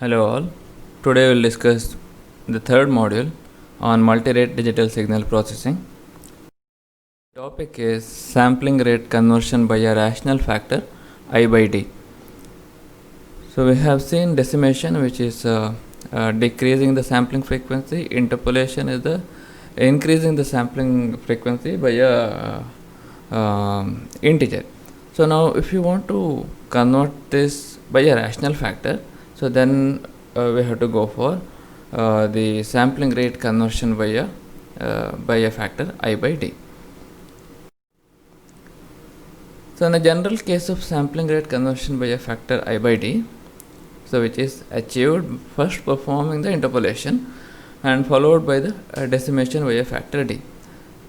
Hello all. Today we will discuss the third module on multi-rate digital signal processing. The topic is sampling rate conversion by a rational factor I by D. So we have seen decimation, which is decreasing the sampling frequency. Interpolation is the increasing the sampling frequency by a integer. So now if you want to convert this by a rational factor, so then we have to go for the sampling rate conversion by a factor I by D. So in the general case of sampling rate conversion by a factor I by D, so which is achieved first performing the interpolation and followed by the decimation by a factor D.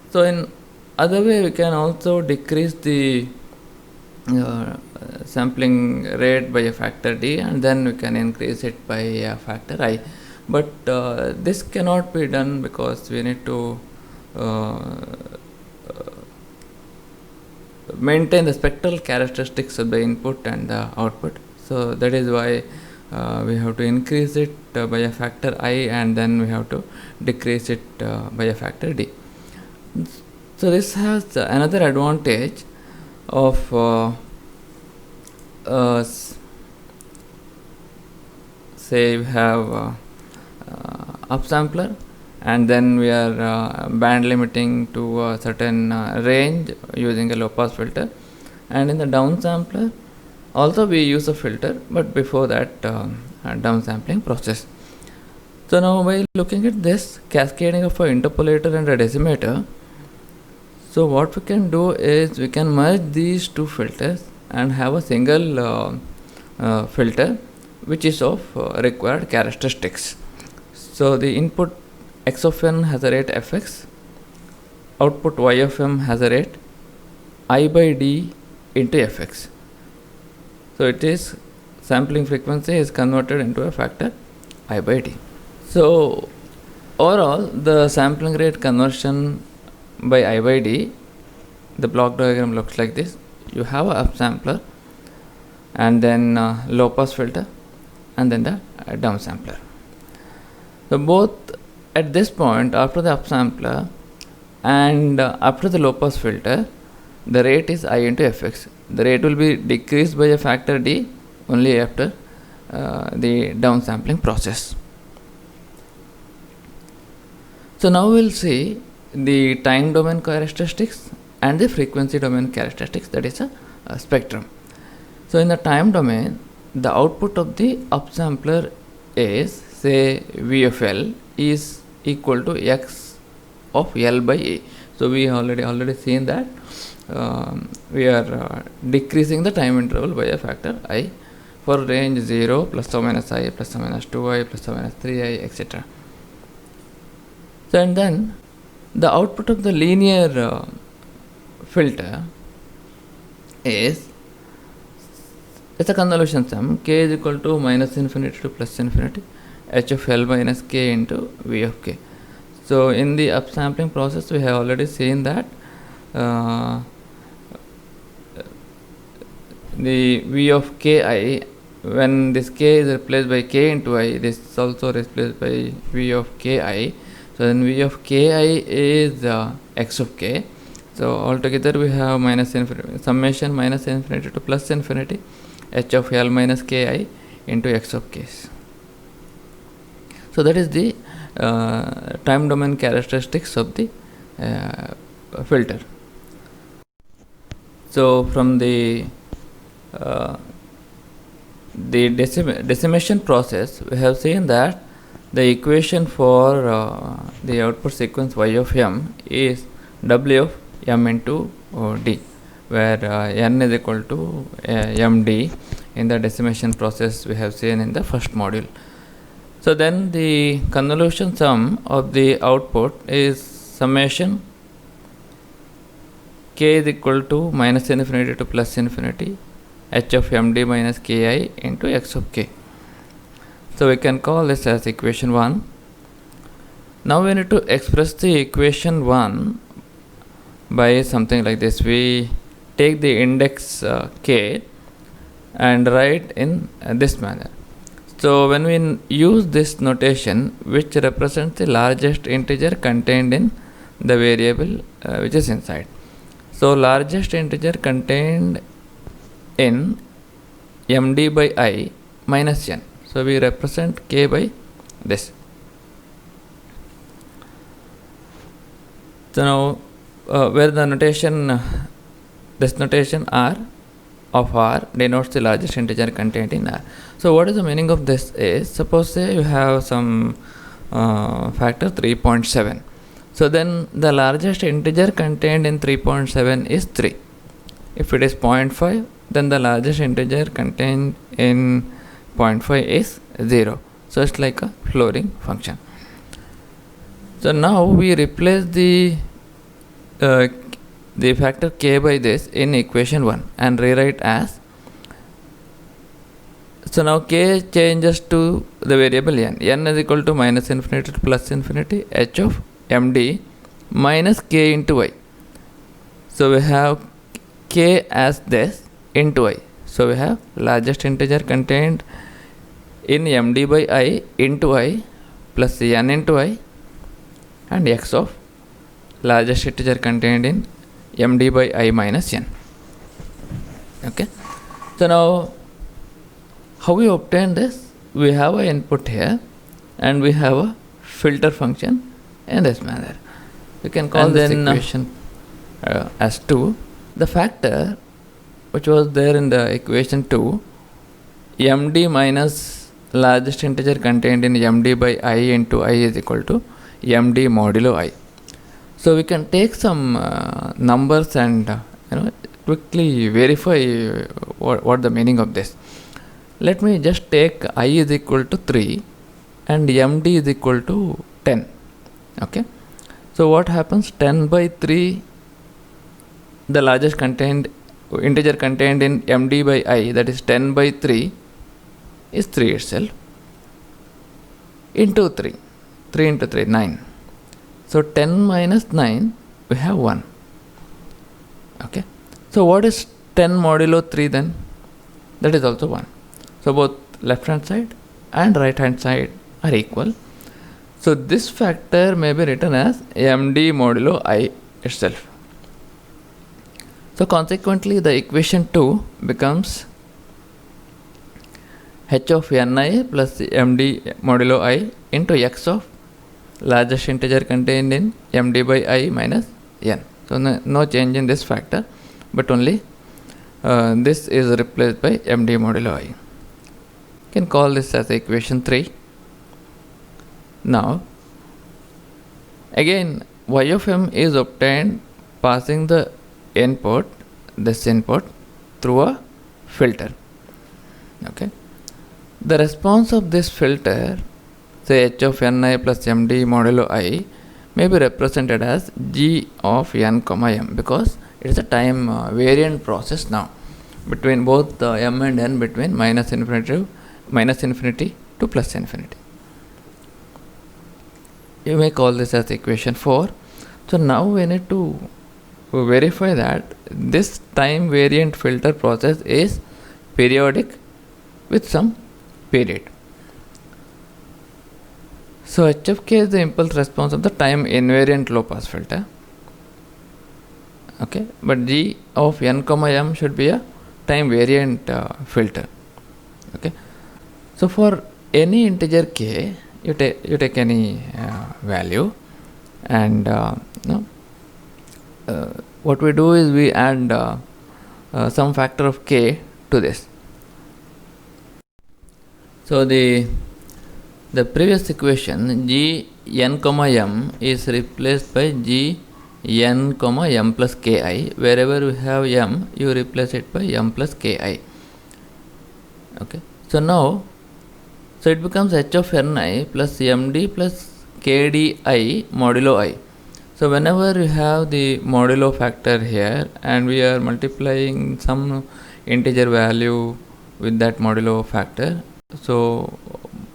So in other way we can also decrease the sampling rate by a factor D, and then we can increase it by a factor I. But this cannot be done because we need to maintain the spectral characteristics of the input and the output. So that is why we have to increase it by a factor I, and then we have to decrease it by a factor D. So this has another advantage of say we have upsampler, and then we are band limiting to a certain range using a low pass filter, and in the downsampler also we use a filter, but before that downsampling process. So now by looking at this cascading of an interpolator and a decimator, so what we can do is we can merge these two filters and have a single filter which is of required characteristics. So the input x of n has a rate fx, output y of m has a rate I by d into fx. So it is sampling frequency is converted into a factor I by d. So overall the sampling rate conversion by I by D, the block diagram looks like this. You have a upsampler, and then low pass filter, and then the downsampler. So both at this point, after the upsampler and after the low pass filter, the rate is I into fx. The rate will be decreased by a factor D only after the downsampling process. So now we will see the time domain characteristics and the frequency domain characteristics, that is a spectrum. So in the time domain, the output of the upsampler is, say, V of L is equal to x of L by A. So we already seen that we are decreasing the time interval by a factor I for range 0 plus or minus I plus or minus 2i plus or minus 3i, etc. So and then the output of the linear filter is, it's a convolution sum, k is equal to minus infinity to plus infinity h of L minus k into V of k. So in the upsampling process we have already seen that the V of ki, when this k is replaced by k into I, this is also replaced by V of ki. So then V of ki is x of k. So altogether we have minus infinity, summation minus infinity to plus infinity h of L minus ki into x of k. So that is the time domain characteristics of the filter. So from the decimation process, we have seen that the equation for the output sequence y of m is w of m into d, where n is equal to md in the decimation process we have seen in the first module. So then the convolution sum of the output is summation k is equal to minus infinity to plus infinity h of md minus ki into x of k. So we can call this as equation 1. Now we need to express the equation 1 by something like this. We take the index k and write in this manner. So when we use this notation, which represents the largest integer contained in the variable which is inside. So largest integer contained in md by I minus n. So we represent k by this. So now where the notation, this notation r of r denotes the largest integer contained in r. So what is the meaning of this is, suppose say you have some factor 3.7. So then the largest integer contained in 3.7 is 3. If it is 0.5, then the largest integer contained in 0.5 is 0. So it's like a floating function. So now we replace the factor k by this in equation 1 and rewrite as, so now k changes to the variable n. N is equal to minus infinity to plus infinity h of md minus k into I. So we have k as this into I. So we have largest integer contained in md by I into I plus n into I and x of largest integer contained in md by I minus n. Okay. So now how we obtain this? We have an input here and we have a filter function in this manner. We can call this equation as 2. The factor which was there in the equation 2, md minus largest integer contained in md by I into I is equal to md modulo I. So we can take some numbers and quickly verify what the meaning of this. Let me just take I is equal to 3 and md is equal to 10. Okay. So what happens? 10 by 3, the largest integer contained in md by I, that is 10 by 3 is 3 itself, into 3. 3 into 3, 9. So 10 minus 9, we have 1. Okay. So what is 10 modulo 3 then? That is also 1. So both left hand side and right hand side are equal. So this factor may be written as md modulo I itself. So consequently the equation 2 becomes h of ni plus md modulo I into x of largest integer contained in md by I minus n. So no change in this factor, but only this is replaced by md modulo I. You can call this as equation 3. Now again y of m is obtained passing the input, this input, through a filter. Okay. The response of this filter, say h of ni plus md modulo I, may be represented as g of n comma m, because it is a time variant process now between both m and n, between minus infinity to plus infinity. You may call this as equation 4. So now we need to verify that this time variant filter process is periodic with some period. So h of k is the impulse response of the time invariant low pass filter. Okay, but g of n comma m should be a time variant filter. Okay, so for any integer k, you take any value, and what we do is we add some factor of k to this. So the previous equation g n comma m is replaced by g n comma m plus ki. Wherever we have m, you replace it by m plus ki. Okay, so now it becomes h of ni plus md plus kdi modulo I. So whenever you have the modulo factor here and we are multiplying some integer value with that modulo factor, so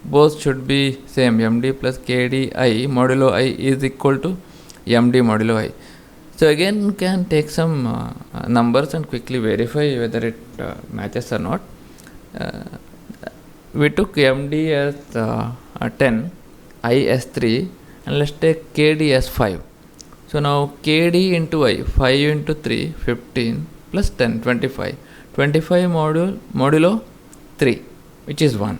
both should be same. Md plus kdi modulo I is equal to md modulo I. So again you can take some numbers and quickly verify whether it matches or not. we took MD as 10, I as 3, and let's take KD as 5. So now KD into I, 5 into 3, 15, plus 10, 25. 25 modulo 3, which is 1.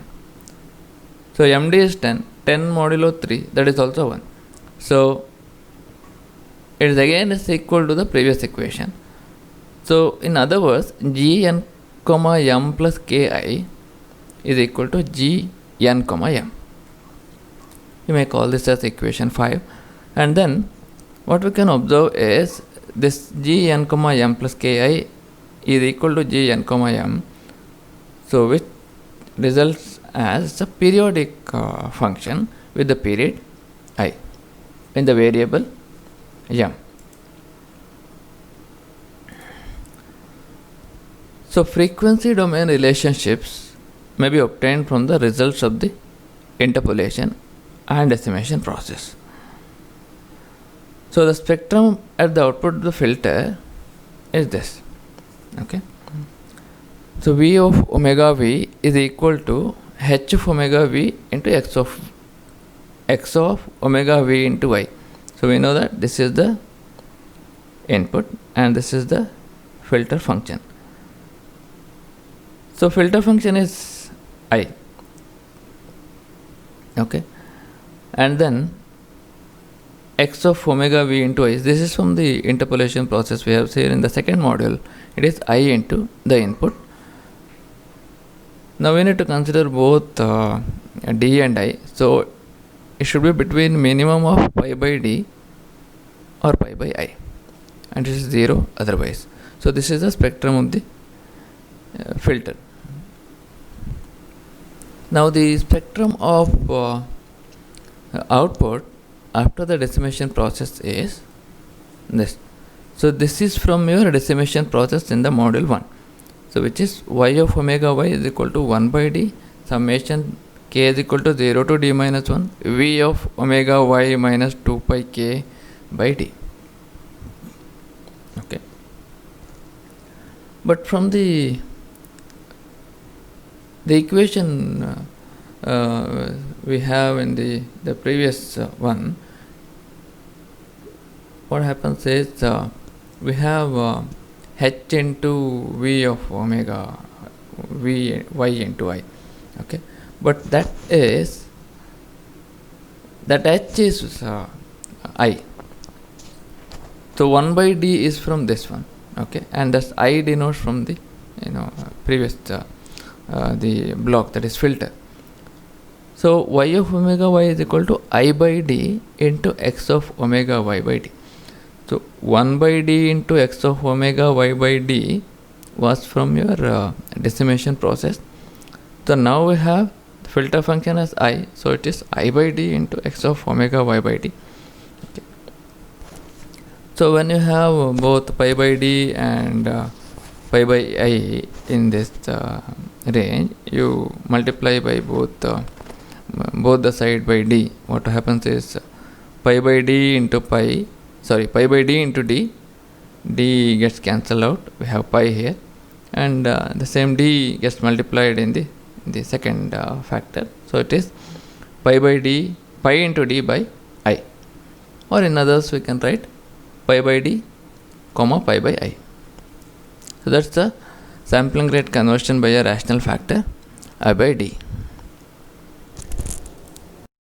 So MD is 10, 10 modulo 3, that is also 1. So it is again is equal to the previous equation. So in other words, Gn comma m plus Ki is equal to Gn comma m. You may call this as equation 5. And then what we can observe is this Gn comma m plus Ki is equal to Gn comma m. So which results as a periodic function with the period I in the variable m. So frequency domain relationships may be obtained from the results of the interpolation and decimation process. So the spectrum at the output of the filter is this. Okay. So V of omega V is equal to h of omega V into x of omega V into y. So we know that this is the input and this is the filter function. So filter function is I. Okay. And then x of omega V into I. This is from the interpolation process we have seen in the second module. It is I into the input. Now we need to consider both D and I. So it should be between minimum of pi by D or pi by I. And it is 0 otherwise. So this is the spectrum of the filter. Now the spectrum of output after the decimation process is this. So this is from your decimation process in the module 1. So which is y of omega y is equal to 1 by d summation k is equal to 0 to d minus 1 v of omega y minus 2 pi k by d. Okay. But from the equation we have in the previous one, what happens is we have h into v of omega v y into I. Okay, but that h is I. So 1 by d is from this one. Okay, and thus I denotes from the previous the block, that is filter. So y of omega y is equal to I by d into x of omega y by d. So 1 by d into x of omega y by d was from your decimation process. So now we have the filter function as I. So it is I by d into x of omega y by d. Okay. So when you have both pi by d and pi by I in this range, you multiply by both the side by d. What happens is pi by d into pi by d into d gets cancelled out. We have pi here, and the same d gets multiplied in the second factor. So it is pi into d by I, or in others we can write pi by d comma pi by I. So that's the sampling rate conversion by a rational factor I by d.